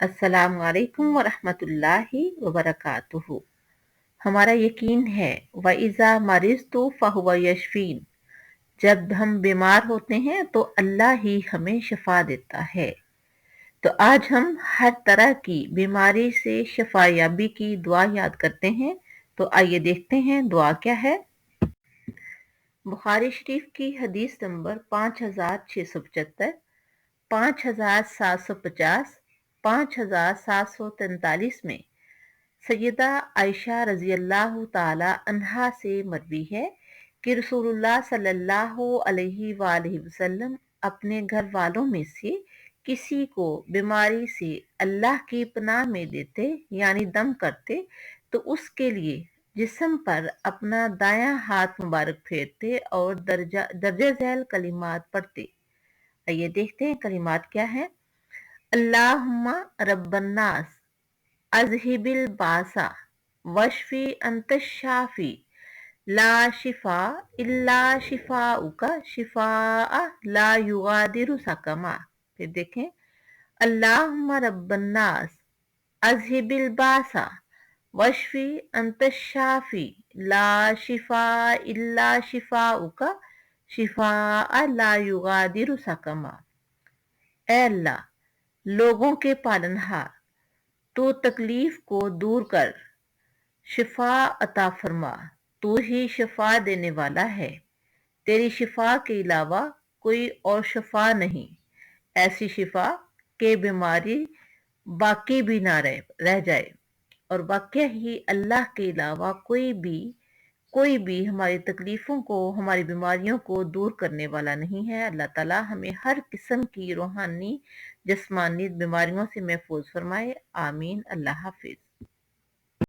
अस्सलाम वालेकुम वरहमतुल्लाहि वबरकातुहू। हमारा यकीन है वइज़ा मरिज़्तु फहुव यशफीन, जब हम बीमार होते हैं तो अल्लाह ही हमें शिफा देता है। तो आज हम हर तरह की बीमारी से शिफायाबी की दुआ याद करते हैं। तो आइए देखते हैं दुआ क्या है। बुखारी शरीफ की हदीस नंबर 5675, 5750, 5743 में सैयदा आयशा रजी अल्लाह ताला अन्हा से मरवी है कि रसूलुल्लाह सल्लल्लाहु अलैहि वसल्लम अपने घर वालों में से किसी को बीमारी से अल्लाह की पनाह में देते यानी दम करते तो उसके लिए जिस्म पर अपना दायां हाथ मुबारक फेरते और दर्जा झैल कलिमात पढ़ते। आइए देखते हैं कलिमात क्या है। अल्लाहुम्मा रब्बन्नास अज़हिबिल बासा वशफी अंत शाफी ला शिफा इल्ला शिफाउका शिफा ला युगादिरु सकमा। फिर देखें, अल्लाहुम्मा रब्बन्नास अज़हिबिल बासा वशफी अंत शाफी ला शिफा इल्ला शिफाउका शिफा ला युगादिरु सकमा। ए अल्लाह, लोगों के पालनहार, तो तकलीफ को दूर कर, शिफा अता फरमा, तू ही शिफा देने वाला है, तेरी शिफा के अलावा कोई और शिफा नहीं। ऐसी शिफा के बीमारी बाकी भी ना रह जाए। और वाकई ही अल्लाह के अलावा कोई भी हमारी तकलीफों को, हमारी बीमारियों को दूर करने वाला नहीं है। अल्लाह ताला हमें हर किस्म की रूहानी जिस्मानी बीमारियों से महफूज फरमाए। आमीन। अल्लाह हाफिज।